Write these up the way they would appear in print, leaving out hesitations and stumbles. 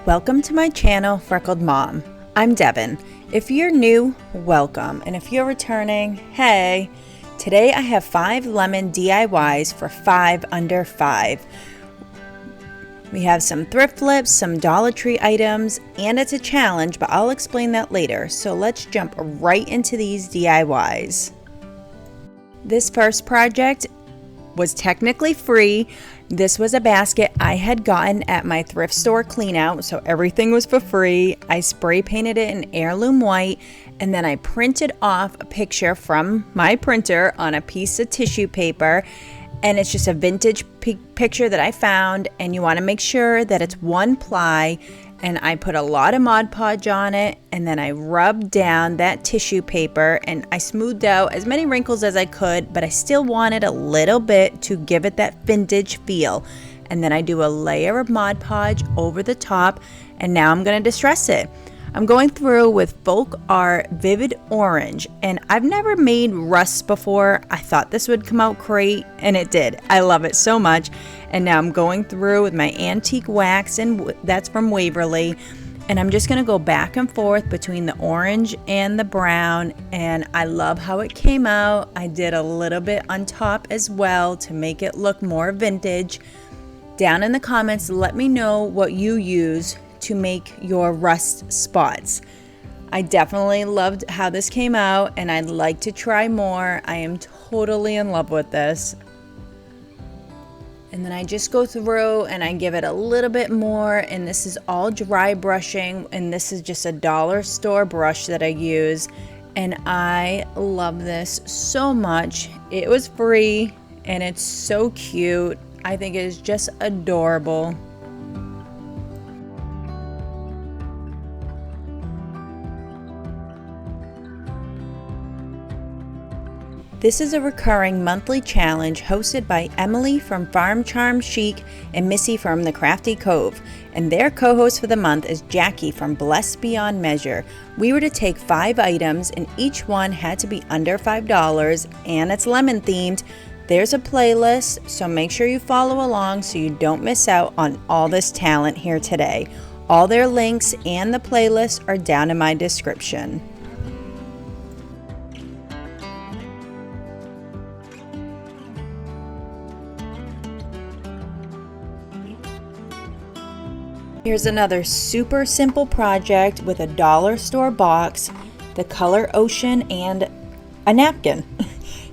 Welcome to my channel, Freckled Mom. I'm Devin. If you're new, welcome. And if you're returning, hey. Today I have 5 lemon DIYs for 5 under 5. We have some thrift flips, some Dollar Tree items, and it's a challenge, but I'll explain that later. So let's jump right into these DIYs. This first project was technically free. This was a basket I had gotten at my thrift store clean out, so everything was for free. I spray painted it in heirloom white, and then I printed off a picture from my printer on a piece of tissue paper, and it's just a vintage picture that I found, and you want to make sure that it's 1 ply. And I put a lot of Mod Podge on it, and then I rubbed down that tissue paper, and I smoothed out as many wrinkles as I could, but I still wanted a little bit to give it that vintage feel. And then I do a layer of Mod Podge over the top, and now I'm going to distress it. I'm going through with Folk Art Vivid Orange, and I've never made rust before. I thought this would come out great, and it did. I love it so much. And now I'm going through with my antique wax, and that's from Waverly, and I'm just going to go back and forth between the orange and the brown, and I love how it came out. I did a little bit on top as well to make it look more vintage. Down in the comments, let me know what you use to make your rust spots. I definitely loved how this came out, and I'd like to try more. I am totally in love with this. And then I just go through and I give it a little bit more, and this is all dry brushing, and this is just a dollar store brush that I use, and I love this so much. It was free and it's so cute. I think it is just adorable. This is a recurring monthly challenge hosted by Emily from 𝚅𝚒𝚗𝚜 and Missy from the Crafty Cove, and their co-host for the month is Jackie from Blessed Beyond Measure. We were to take 5 items, and each one had to be under $5, and it's lemon themed. There's a playlist, so make sure you follow along so you don't miss out on all this talent here today. All their links and the playlist are down in my description. Here's another super simple project with a dollar store box, the color ocean, and a napkin.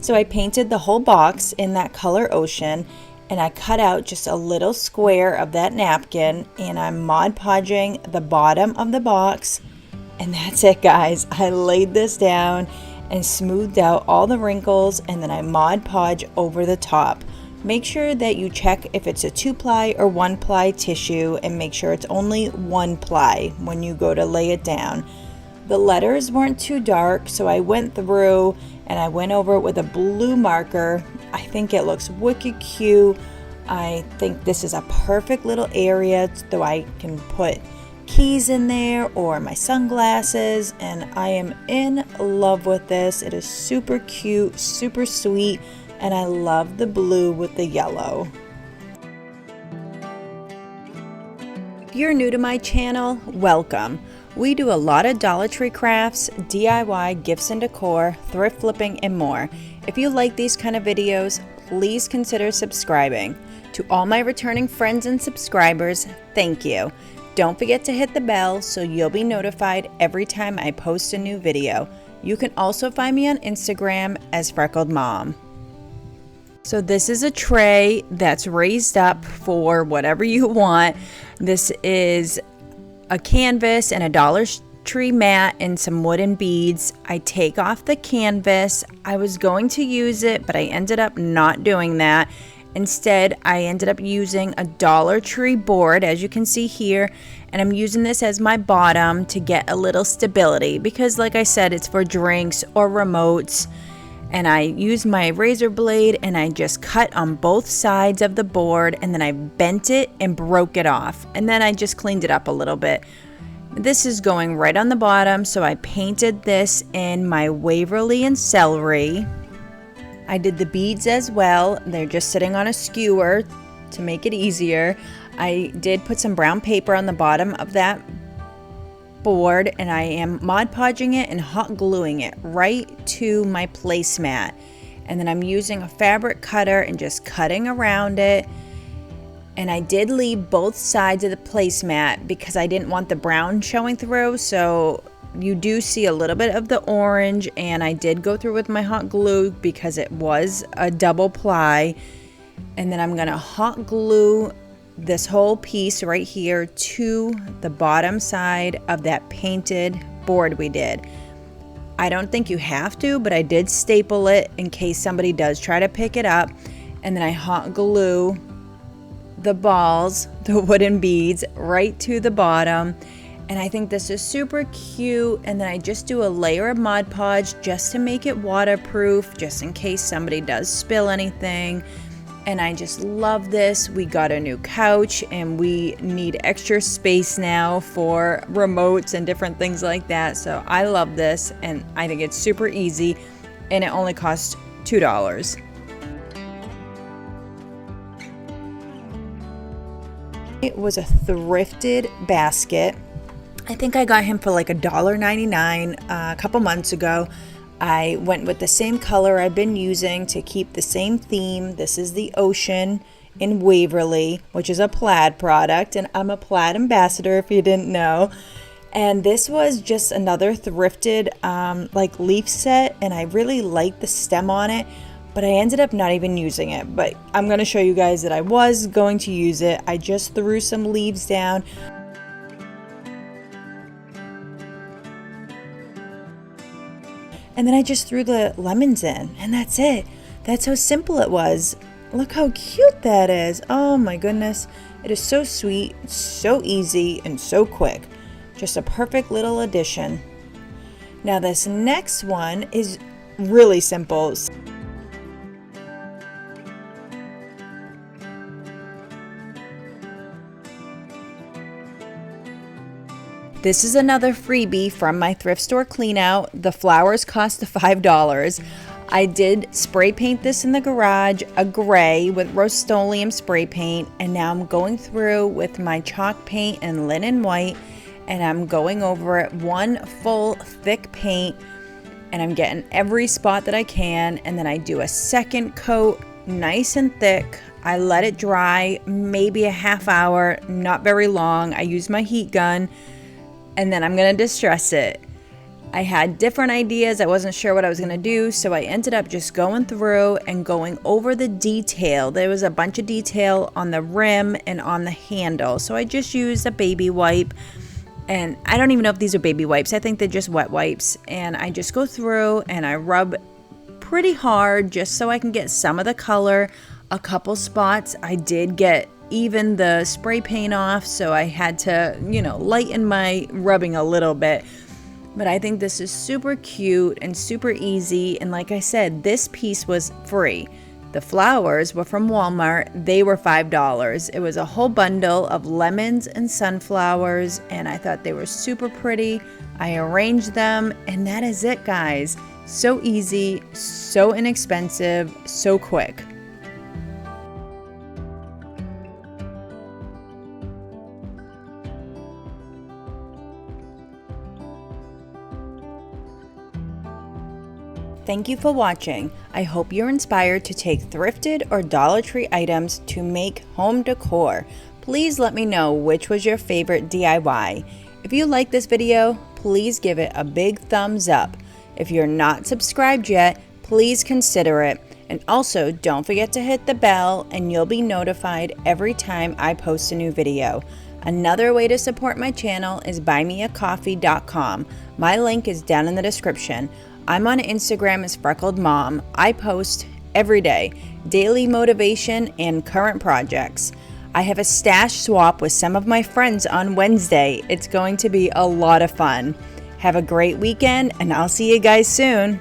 So I painted the whole box in that color ocean, and I cut out just a little square of that napkin, and I'm Mod Podging the bottom of the box, and that's it, guys. I laid this down and smoothed out all the wrinkles, and then I Mod Podge over the top. Make sure that you check if it's a 2-ply or 1-ply tissue, and make sure it's only 1 ply when you go to lay it down. The letters weren't too dark, so I went through and I went over it with a blue marker. I think it looks wicked cute. I think this is a perfect little area so I can put keys in there or my sunglasses, and I am in love with this. It is super cute, super sweet, and I love the blue with the yellow. If you're new to my channel, welcome. We do a lot of Dollar Tree crafts, DIY, gifts and decor, thrift flipping, and more. If you like these kind of videos, please consider subscribing. To all my returning friends and subscribers, thank you. Don't forget to hit the bell so you'll be notified every time I post a new video. You can also find me on Instagram as Freckled Mom. So this is a tray that's raised up for whatever you want. This is a canvas and a Dollar Tree mat and some wooden beads. I take off the canvas. I was going to use it, but I ended up not doing that. Instead, I ended up using a Dollar Tree board, as you can see here, and I'm using this as my bottom to get a little stability because, like I said, it's for drinks or remotes. And I used my razor blade and I just cut on both sides of the board, and then I bent it and broke it off, and then I just cleaned it up a little bit. This is going right on the bottom, so I painted this in my Waverly and celery. I did the beads as well. They're just sitting on a skewer to make it easier. I did put some brown paper on the bottom of that board, and I am Mod Podging it and hot gluing it right to my placemat. And then I'm using a fabric cutter and just cutting around it. And I did leave both sides of the placemat because I didn't want the brown showing through, so you do see a little bit of the orange, and I did go through with my hot glue because it was a double ply. And then I'm gonna hot glue this whole piece right here to the bottom side of that painted board we did. I don't think you have to, but I did staple it in case somebody does try to pick it up. And then I hot glue the balls, the wooden beads, right to the bottom. And I think this is super cute. And then I just do a layer of Mod Podge just to make it waterproof, just in case somebody does spill anything. And I just love this. We got a new couch and we need extra space now for remotes and different things like that. So I love this, and I think it's super easy, and it only costs $2. It was a thrifted basket. I think I got him for like $1.99 a couple months ago. I went with the same color I've been using to keep the same theme. This is the ocean in Waverly, which is a Plaid product, and I'm a Plaid ambassador if you didn't know. And this was just another thrifted like leaf set, and I really liked the stem on it, but I ended up not even using it. But I'm going to show you guys that I was going to use it. I just threw some leaves down. And then I just threw the lemons in, and that's it. That's how simple it was. Look how cute that is. Oh my goodness. It is so sweet, so easy, and so quick. Just a perfect little addition. Now this next one is really simple. This is another freebie from my thrift store clean out. The flowers cost $5. I did spray paint this in the garage, a gray with Rust-Oleum spray paint, and now I'm going through with my chalk paint and linen white, and I'm going over it one full thick paint, and I'm getting every spot that I can, and then I do a second coat nice and thick. I let it dry maybe a half hour, not very long. I use my heat gun, and then I'm gonna distress it. I had different ideas. I wasn't sure what I was gonna do, so I ended up just going through and going over the detail. There was a bunch of detail on the rim and on the handle, so I just used a baby wipe, and I don't even know if these are baby wipes. I think they're just wet wipes, and I just go through and I rub pretty hard just so I can get some of the color. A couple spots I did get even the spray paint off, so I had to, lighten my rubbing a little bit. But I think this is super cute and super easy, and like I said, this piece was free. The flowers were from Walmart. They were $5. It was a whole bundle of lemons and sunflowers, and I thought they were super pretty. I arranged them, and that is it, guys. So easy, so inexpensive, so quick. Thank you for watching. I hope you're inspired to take thrifted or Dollar Tree items to make home decor. Please let me know which was your favorite DIY. If you like this video, please give it a big thumbs up. If you're not subscribed yet, please consider it. And also, don't forget to hit the bell and you'll be notified every time I post a new video. Another way to support my channel is buymeacoffee.com. My link is down in the description. I'm on Instagram as Freckled Mom. I post every day, daily motivation and current projects. I have a stash swap with some of my friends on Wednesday. It's going to be a lot of fun. Have a great weekend, and I'll see you guys soon.